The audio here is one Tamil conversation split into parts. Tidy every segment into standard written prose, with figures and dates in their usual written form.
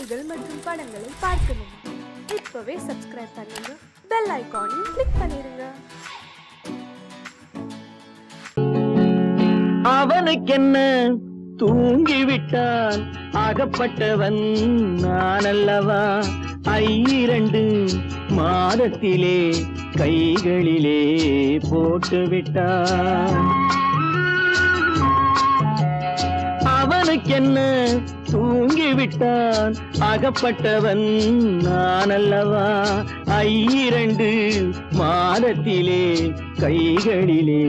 நிகழ்ச்சிகள் மற்றும் படங்களை பார்க்கணும். இப்பவே சப்ஸ்கிரைப் பண்ணுங்க, பெல் ஐகானையும் கிளிக் பண்ணிருங்க. அவனுக்கென்ன தூங்கிவிட்டான், அகப்பட்டவன் நான் அல்லவா. 2 மாதத்திலே கைகளிலே போட்டு விட்டான். அவனுக்கென்ன தூங்கிவிட்டான், அகப்பட்டவன் நான் அல்லவா. 2 மாதத்திலே கைகளிலே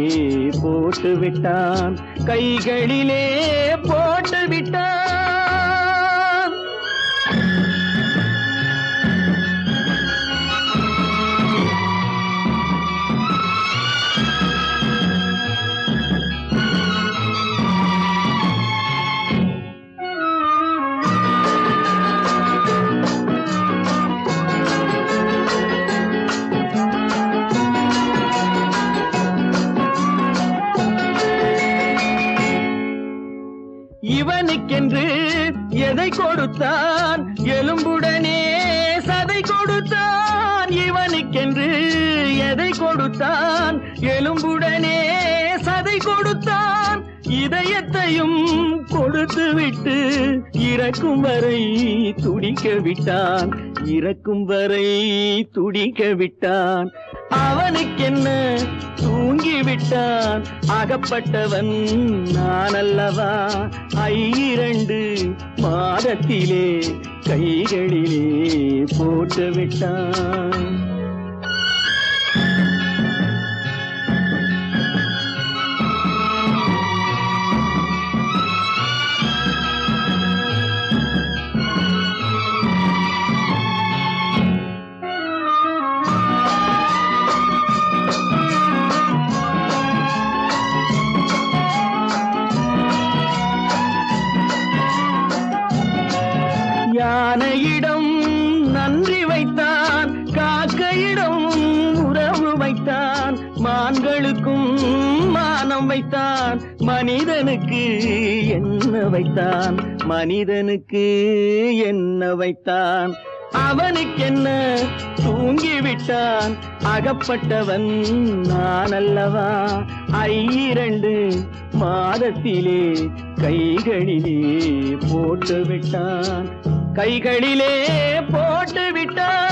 போட்டு விட்டான், கைகளிலே போட்டு விட்டான். இவனுக்கென்று எதை கொடுத்தான், எலும்புடனே சதை கொடுத்தான். இவனுக்கென்று எதை கொடுத்தான், எலும்புடனே சதை கொடுத்தான். இதயத்தையும் கொடுத்து விட்டு இறக்கும் வரை துடிக்க விட்டான், இறக்கும் வரை துடிக்க விட்டான். அவனுக்கென்ன தூங்கிவிட்டான், அகப்பட்டவன் நான் அல்லவா. 2 மாதத்திலே கைகளிலே போட்டு விட்டான். யானையிடம் நன்றி வைத்தான், காக்கையிடம் உறவு வைத்தான். மான்களுக்கும் மானம் வைத்தான், மனிதனுக்கு என்ன வைத்தான், மனிதனுக்கு என்ன வைத்தான். அவனுக்கென்ன தூங்கிவிட்டான், அகப்பட்டவன் நான் அல்லவா. 2 மாதத்திலே கைகளிலே போட்டு விட்டான், கைகளிலே போட்டு விட்டான்.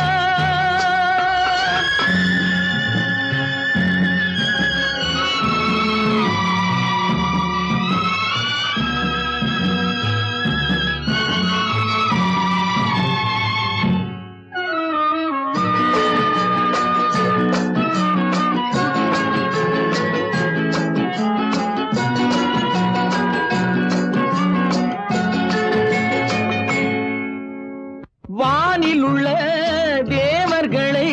வானில் உள்ள தேவர்களை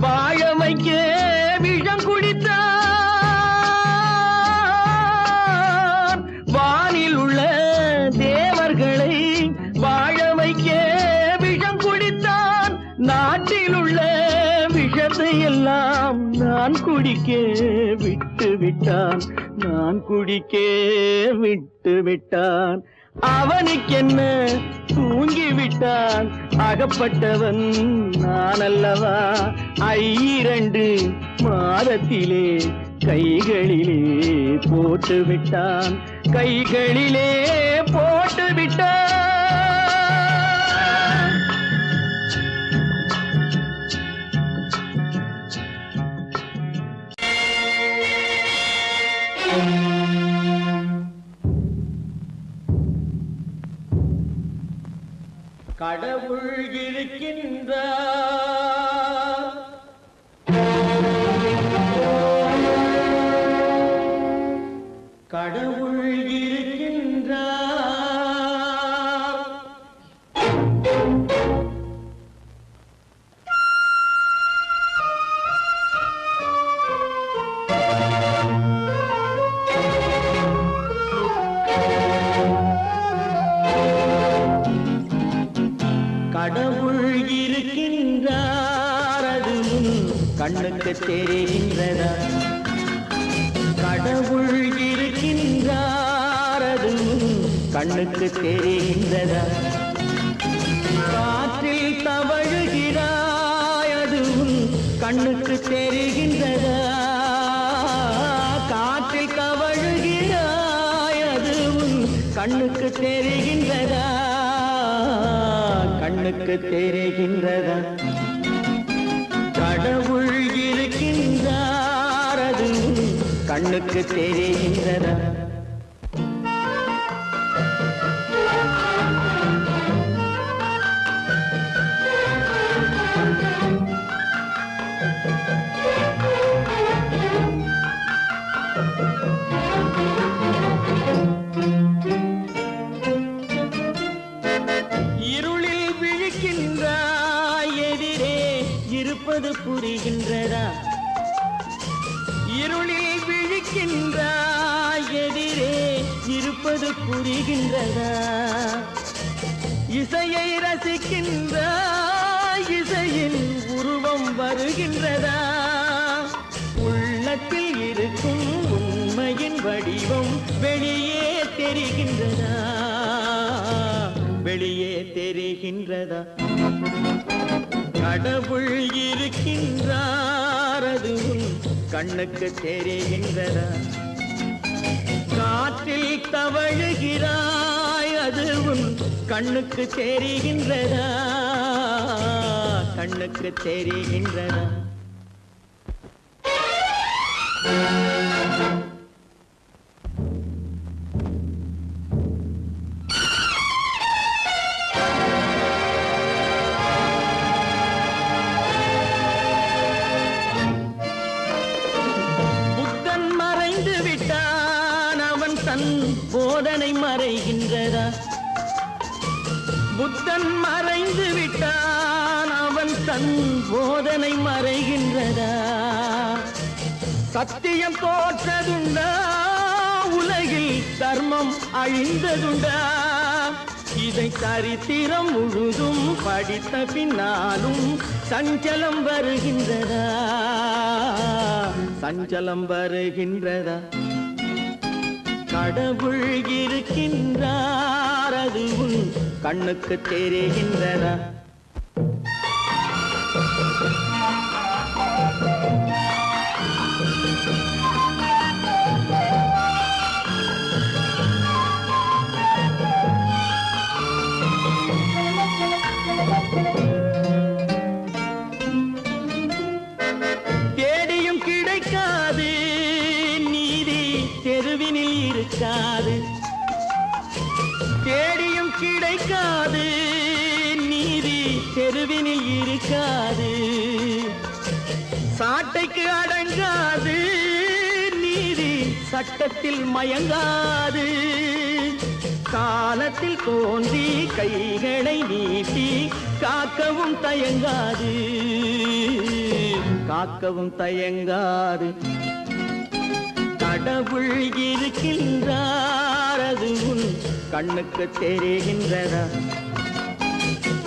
வாழ வைக்க விஷம் குடித்தான். வானில் உள்ள தேவர்களை வாழ வைக்க விஷம் குடித்தான். நாட்டில் உள்ள விஷத்தை எல்லாம் நான் குடிக்க விட்டு விட்டான், நான் குடிக்க விட்டு விட்டான். அவனுக்கென்ன தூங்கிவிட்டான், அகப்பட்டவன் நான் அல்லவா. 2 மாதத்திலே கைகளிலே போட்டு விட்டான், கைகளிலே போட்டு விட்டான். கடவுள் இருக்கின்றார், கடவுள் இருக்கின்றார். கடவுள் இருக்கின்றார், அதுவும் கண்ணுக்கு தெரிகின்றதா. கடவுள் இருக்கின்றார், அதுவும் கண்ணுக்கு தெரிகின்றதா. கண்ணுக்கு தெரிகின்றதா கடவுள் இருக்கின்றார் அது கண்ணுக்கு தெரிகின்றதா இருளில் விழிக்கின்றாய் எதிரே இருப்பது புரிகின்றதா இருளில் விழிக்கின்றாய் எதிரே இருப்பது புரிகின்றதா இசையை ரசிக்கின்றாய் இசையின் உருவம் வருகின்றதா உள்ளத்தில் இருக்கும் உண்மையின் வடிவம் வெளியே தெரிகின்றதா வெளியே தெரிகின்றதா கடவுள் இருக்கின்றார் அது உன் கண்ணுக்கு தெரிகின்றதா காற்றில் தவழுகிறாய் அது உன் கண்ணுக்கு தெரிகின்றதா கண்ணுக்கு தெரிகின்றதா புத்தன் மறைந்து விட்டான் அவன் தன் போதனை மறைகின்றதா புத்தன் மறைந்து விட்டான் அவன் தன் போதனை மறைகின்றதா சத்தியம் தோற்றதுண்டா உலகில் தர்மம் அழிந்ததுண்டா இதை சரித்திரம் முழுதும் படித்த பின்னாலும் சஞ்சலம் வருகின்றதா சஞ்சலம் வருகின்றதா கடவுள் இருக்கின்றார் அது உன் கண்ணுக்கு தெரிகின்றதா தேடியும் கிடைக்காது நீதி தெருவினில் இருக்காது தேடியும் கிடைக்காது நீதி தெருவினில் இருக்காது சாட்டைக்கு அடங்காது நீதி சட்டத்தில் மயங்காது காலத்தில் தோன்றி கைகளை நீட்டி காக்கவும் தயங்காது காக்கவும் தயங்காது கடவுள் இருக்கின்றார் அது உன் கண்ணுக்கு தெரிகின்றதா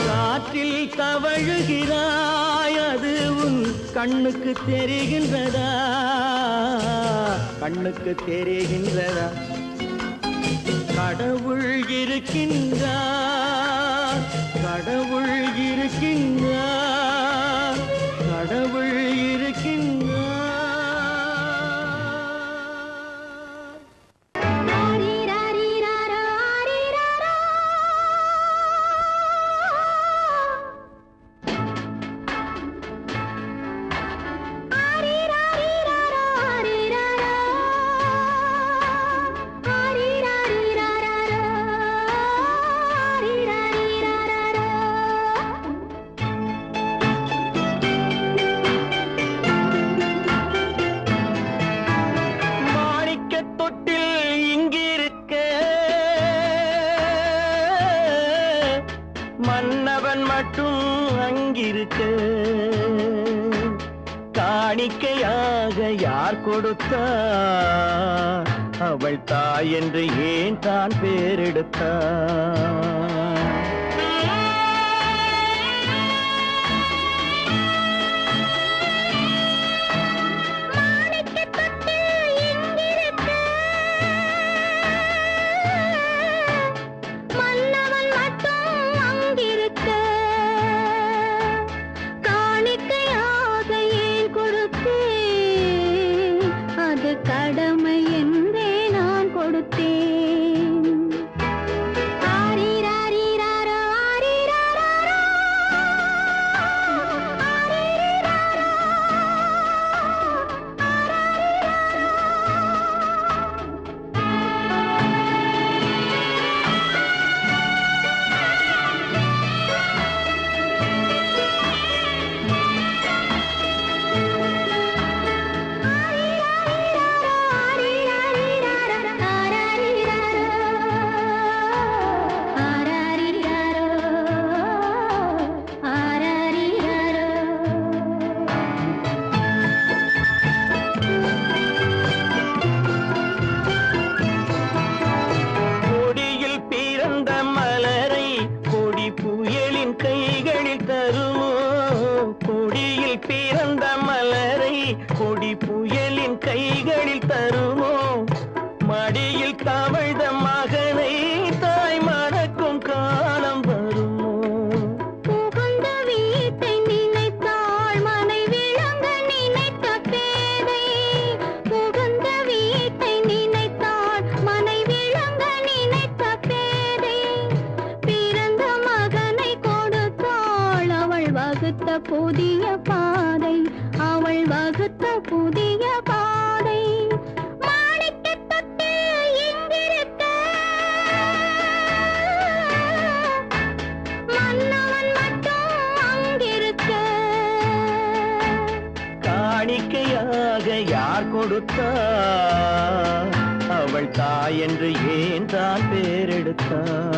காற்றில் தவழுகிறாய் அது உன் கண்ணுக்கு தெரிகின்றதா கண்ணுக்கு தெரிகின்றதா கடவுள் இருக்கின்றார் கடவுள் இருக்கின்றார் கடவுள் இருக்கின்றார் மன்னவன் மட்டும் அங்கிருக்க காணிக்கையாக யார் கொடுத்தார் அவள் தாய் என்று ஏன் தான் பேரெடுத்தார் கடமை என்றே நான் கொடுத்தேன். ஆரி ராரி புதிய பாதை, அவள் வகுத்த புதிய பாதை. மாணிக்கத் தொட்டில் இங்கிருக்க, மன்னவன் மட்டும் அங்கிருக்க. காணிக்கையாக யார் கொடுத்தார்? அவள் தாய் என்று ஏன் தான் பேரெடுத்தார்?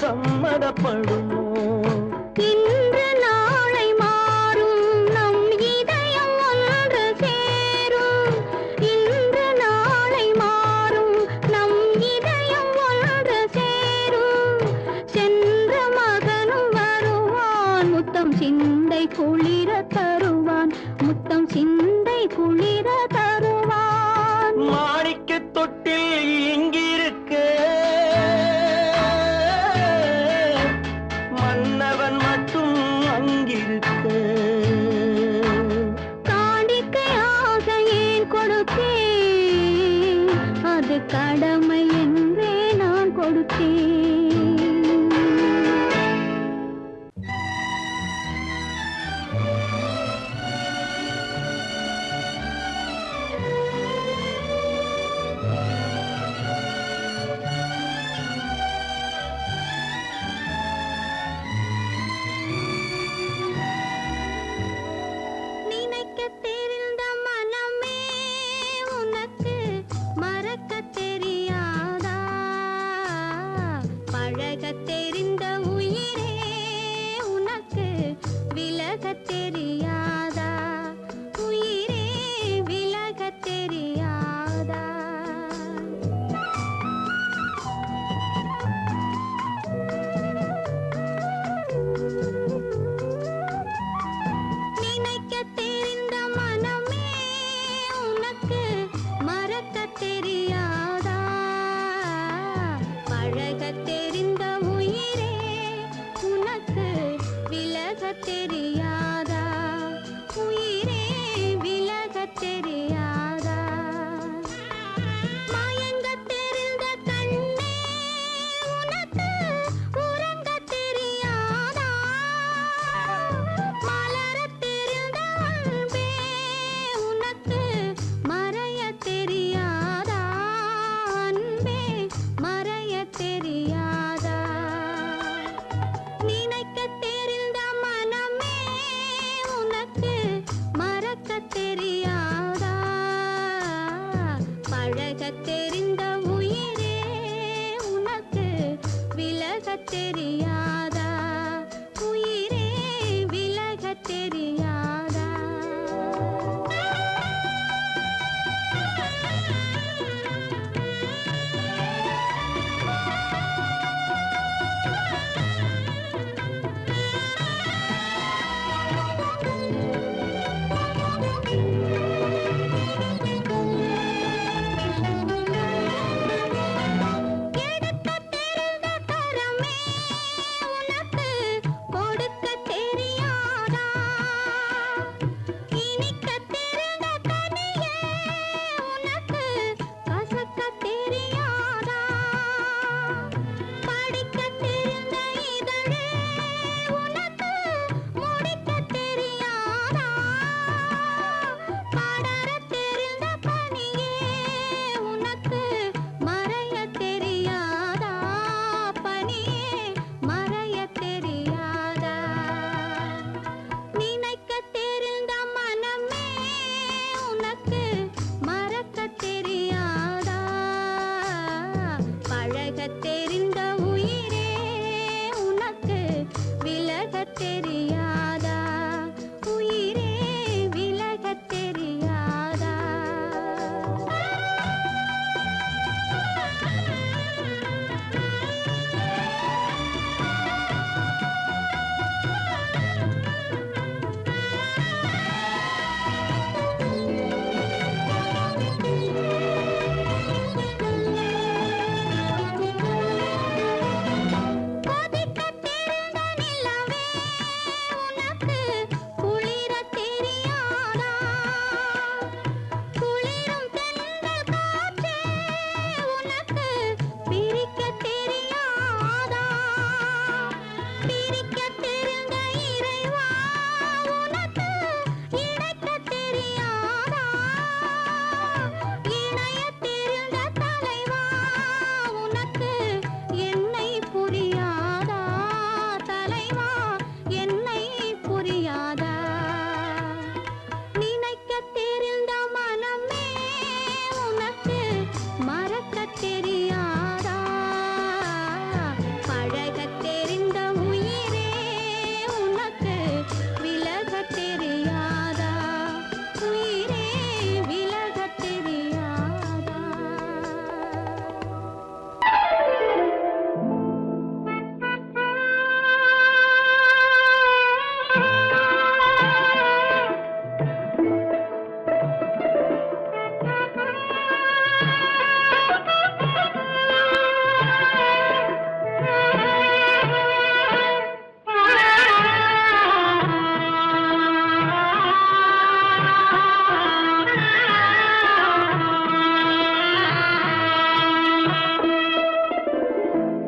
சம்மதப்படுமோ? இன்று நாளை மாறும் நம் இதயம் ஒன்று சேரும். இன்று நாளை மாறும் நம் இதயம் ஒன்று சேரும். சென்ற மகனும் வருவான், முத்தம் சிந்தை குளிர தருவான், முத்தம் சிந்தை குளிர தருவான். மாணிக்கத் தொட்டில் இங்கிருக்க, மன்னவன் மட்டும் அங்கிருக்க. காணிக்கையாக ஏன் கொடுத்தேன்? அது கடமை என்றே நான் கொடுத்தேன். நினைக்கத் தெரிந்த மனமே உனக்கு மறக்கத் தெரியாதா? பழகத் தெரிந்த உயிரே உனக்கு விலகத் தெரியாதா? உயிரே விலகத் தெரியாதா? நினைக்கத் தெரிந்த மனமே உனக்கு மறக்கத் தெரியாதா? பழகத் தெரிந்த உயிரே உனக்கு விலகத் தெரியாதா? உயிரே விலகத் தெரியாதா? மயங்கத் தெரிந்த கண்ணே உனக்கு உறங்கத் தெரியாதா? மலரத் தெரிந்த அன்பே உனக்கு மறையத் தெரியாதா? அன்பே மறையத் தெரியாதா? நினைக்கத் தெரிந்த மனமே தலைவா என்னை புரியாதா நினைக்க தெரிந்த மனமே உனக்கு மறக்க தெரியாதா பழக தெரிந்த உயிரே உனக்கு விலக தெரியாதா உயிரே விலக தெரியாதா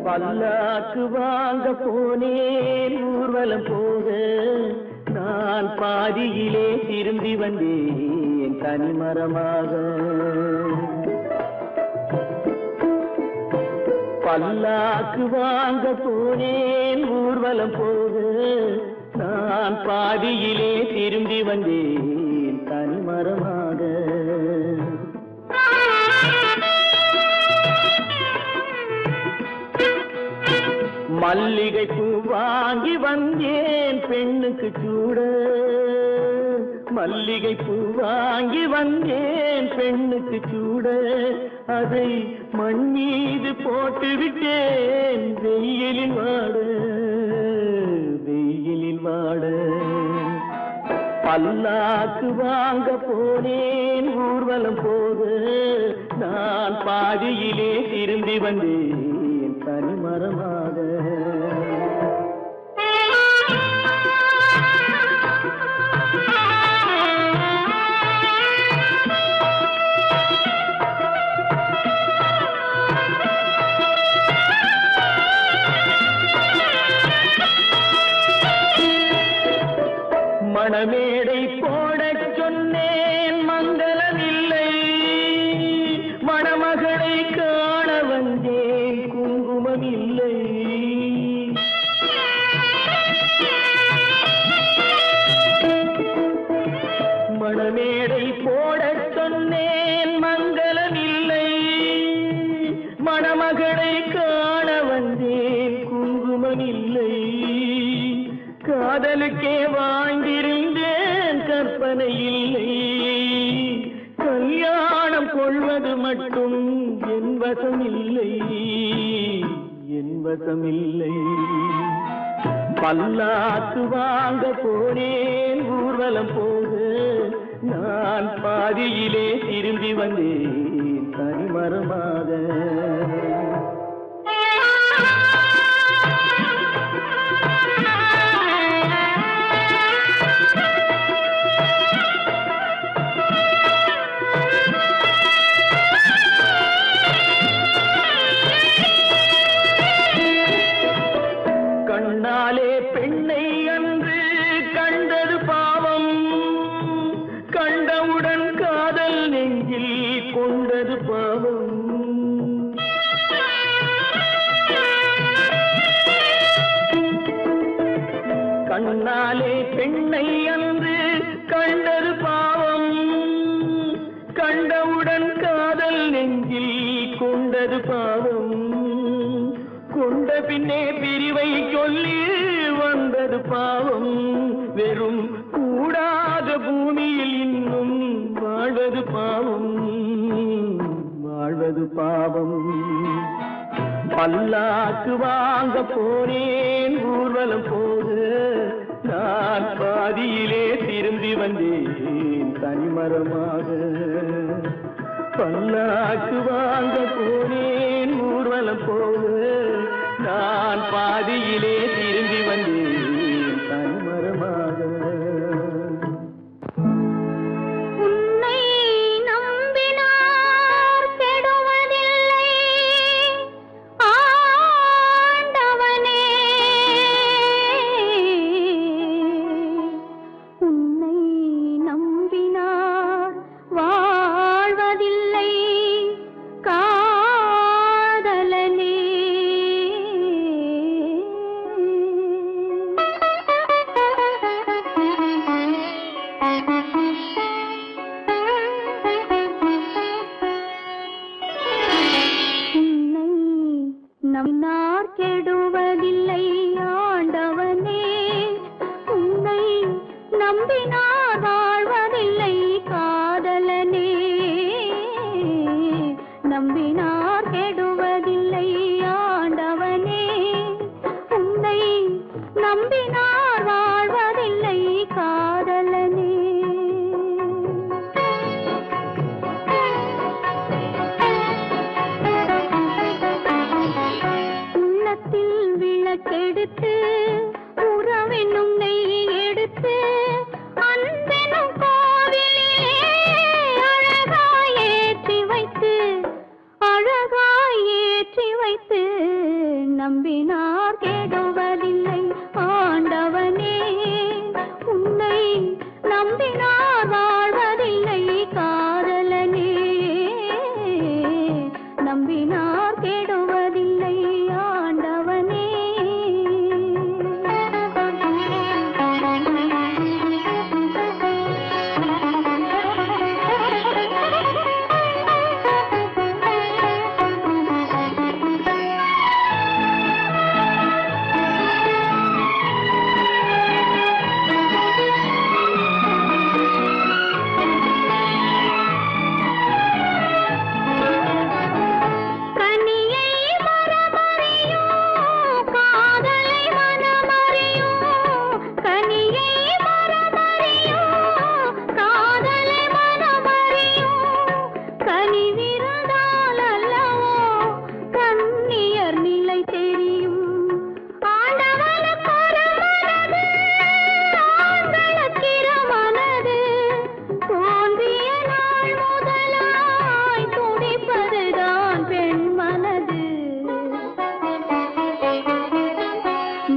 பல்லாக்கு வாங்க போனேன் ஊர்வலம் போக நான் பாதியிலே திரும்பி வந்தேன் தனிமரமாக பல்லாக்கு வாங்க போனேன் ஊர்வலம் போக நான் பாதியிலே திரும்பி வந்தேன் தனிமரமாக மல்லிகை பூ வாங்கி வந்தேன் பெண்ணுக்கு சூட மல்லிகை பூ வாங்கி வந்தேன் பெண்ணுக்கு சூட அதை மண் மீது போட்டு விட்டேன் வெயிலில் வாட பல்லாக்கு வாங்க போனேன் ஊர்வலம் போக நான் பாதியிலே திரும்பி வந்தேன் தனிமரமாக மணமேடை போடச் சொன்னேன் மங்களமில்லை மணமகளை காண வந்தேன் குங்குமமில்லை மணமேடை போடச் சொன்னேன் மங்களமில்லை மணமகளை காண வந்தேன் குங்குமமில்லை காதலுக்கே வாழ்ந்திருந்தேன் கற்பனை இல்லை கல்யாணம் கொள்வது மட்டும் என் வசமில்லை பல்லாக்கு வாங்க போனேன் ஊர்வலம் போக நான் பாதியிலே திரும்பி வந்தேன் தனிமரமாக கண்ணாலே பெண்ணை அன்று கண்டது பாவம் கண்டவுடன் காதல் நெஞ்சில் கொண்டது பாவம் கண்ணாலே பெண்ணை அன்று கண்டது பாவம் கண்டவுடன் காதல் நெஞ்சில் கொண்டது பாவம் கொண்ட பின்னே பிரிவை சொல்லி வந்தது பாவம் வெறும் கூடாத பூமியில் இன்னும் வாழ்வது பாவம் பல்லாக்கு வாங்க போனேன் ஊர்வலம் போக நான் பாதியிலே திரும்பி வந்தேன் தனிமரமாக பல்லாக்கு வாங்க போனேன் ஊர்வலம் போக நான் பாதியிலே திரும்பி வந்தேன் தனிமரமாக உன்னை நம்பினார் கெடுவதில்லை ஆண்டவனே உன்னை நம்பினார் வாழ்வதில்லை காதலனே நம்பினார் வாழ்வதில்லை காதலனே. உள்ளத்தில் விளக்கெடுத்து உறவென்னும் நெய் எடுத்து அன்பெனும் கோவிலிலே அழகாய் ஏற்றி வைத்து நம்பினார் கெடுவதில்லை ஆண்டவனே. உன்னை நம்பினார் வாழ்வதில்லை காதலனே. நம்பினார் கெடுவதில்லை ஆண்டவனே.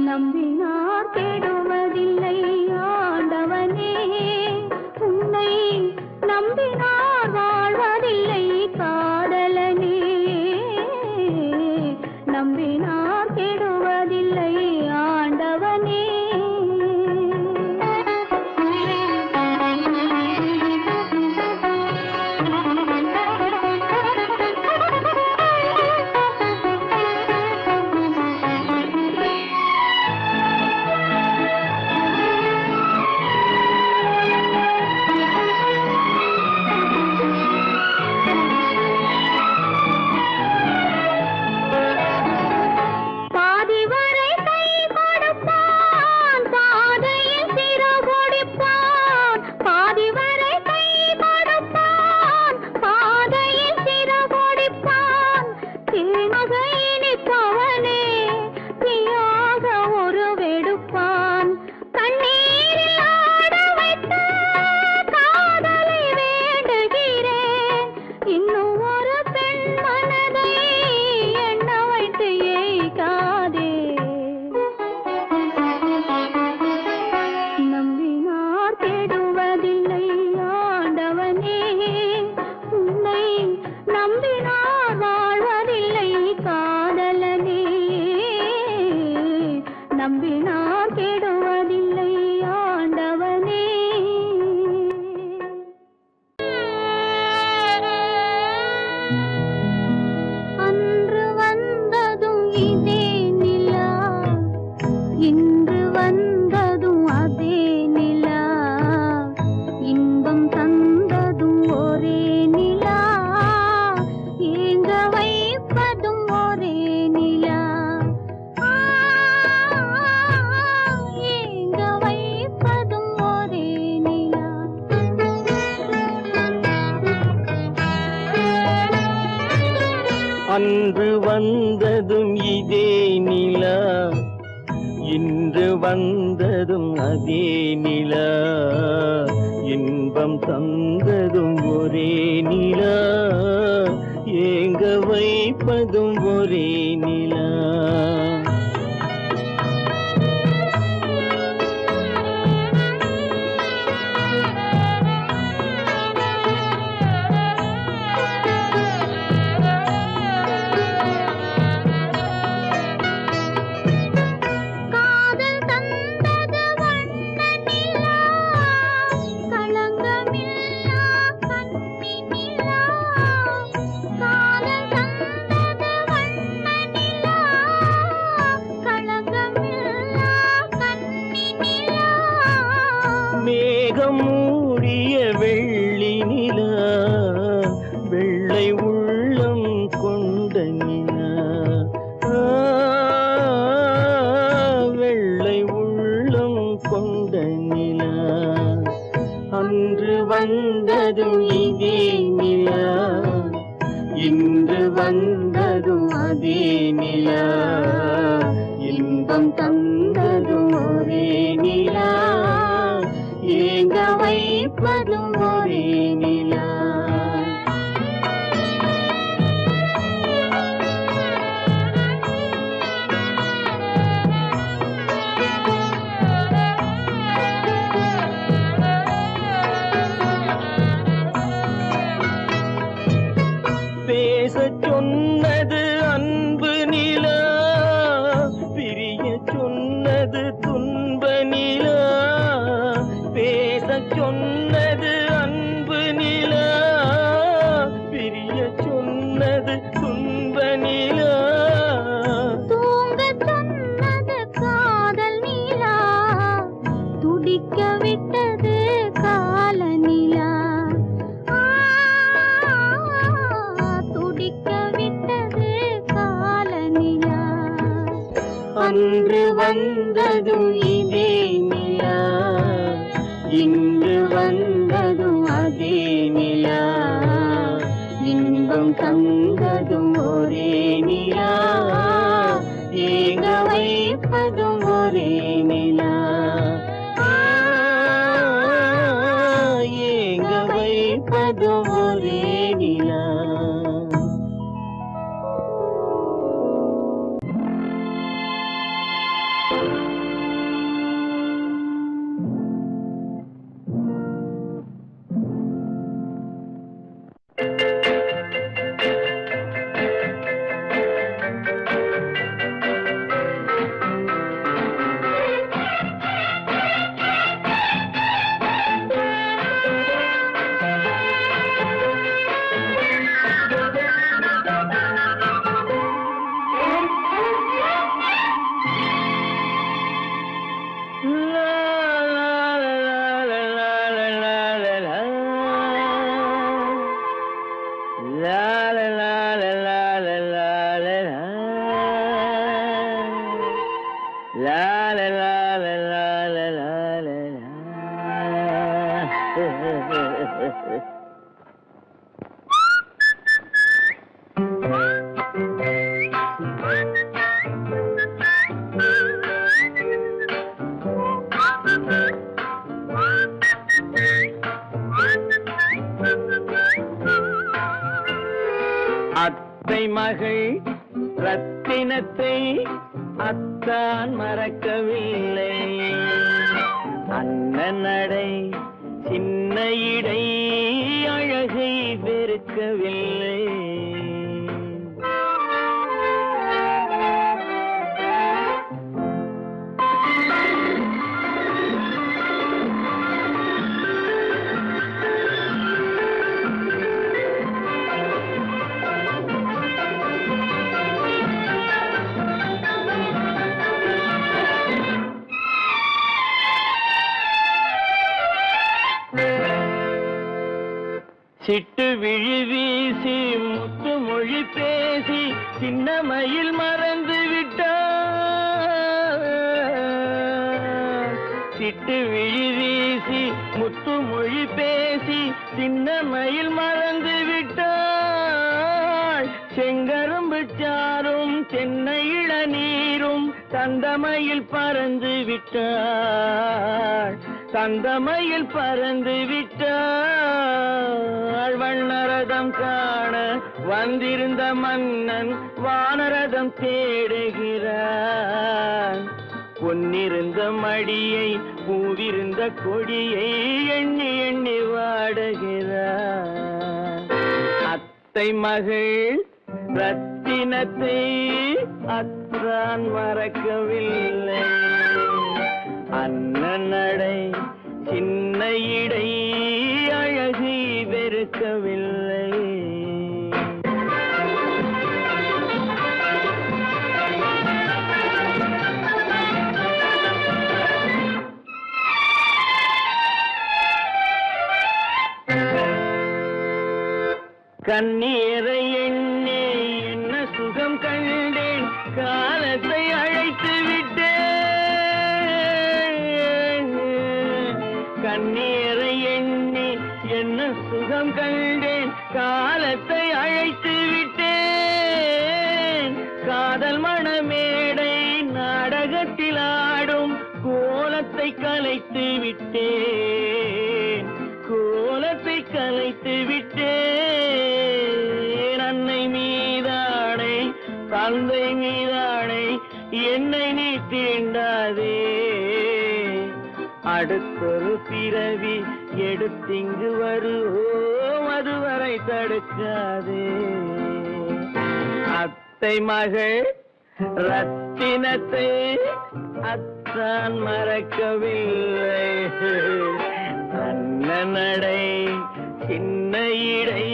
நம்பினார் கெடுவதில்லை ஆண்டவனே. நம்பினார் கெடுவதில்லை ஆண்டவனே. அன்று வந்ததும் இதே நிலா, இன்று வந்ததும் அதே நிலா, இன்பம் தந்ததும் ஒரே நிலா, ஏங்க வைப்பதும் ஒரே நிலா. அன்று வந்ததும் இதே நிலா, இன்று வந்ததும் அதே நிலா, இன்பம் தந்ததும் ஒரே நிலா, ஏங்க வைப்பதும் ஒரே நிலா. மேகம் மூடிய வெள்ளி நிலா, வெள்ளை உள்ளம் கொண்ட நிலா, வெள்ளை வந்ததும் இதே நிலா, இன்று வந்ததும் அதே நிலா, இன்பம் தந்ததும் ஒரே நிலா, ஏங்க வைப்பதும் ஒரே நிலா, ஏங்க வைப்பதும் ஒரே நிலா. அத்தை மகள் ரத்தினத்தை அத்தான் மறக்கவில்லை, அண்ணன் நடை சின்ன இடை அழகை வெறுக்கவில்லை. சிட்டு விழி வீசி முத்து மொழி பேசி சின்னமையில் மறந்து விட்டார். சிட்டு விழி வீசி முத்து மொழி பேசி சின்னமையில் மறந்து விட்டாள். செங்கரும்பு சாரும் தென்னை இளநீரும் தந்தமையில் பறந்து விட்டாள், தந்தமையில் பறந்து விட்டாள். வண்ணரதம் காண வந்திருந்த மன்னன் வானரதம் தேடுகிறான். பொன்னிருந்த மடியை பூவிருந்த கொடியை எண்ணி எண்ணி வாடுகிறான். அத்தை மகள் ரத்தினத்தை அத்தான் மறக்கவில்லை, அண்ணன் நடை சின்ன இடை அழகை வெறுக்கவில்லை. கண்ணீரை எண்ணி என்ன சுகம் கண்டேன், காலத்தை அழைத்து விட்டேன். கண்ணீரை எண்ணி என்ன சுகம் கண்டேன், காலத்தை அழைத்து விட்டேன். காதல் மணமேடை நாடகத்தில் ஆடும் கோலத்தை கலைத்து விட்டேன், கோலத்தை கலைத்து விட்டேன். அன்னை மீதானை தந்தை மீதானை என்னை நீ தீண்டாதே, அடுத்தொரு பிறவி எடுத்திங்கு வருவோம் அதுவரை தடுக்காதே. அத்தை மகள் ரத்தினத்தை அத்தான் மறக்கவில்லை, அண்ணன் நடை சின்ன இடை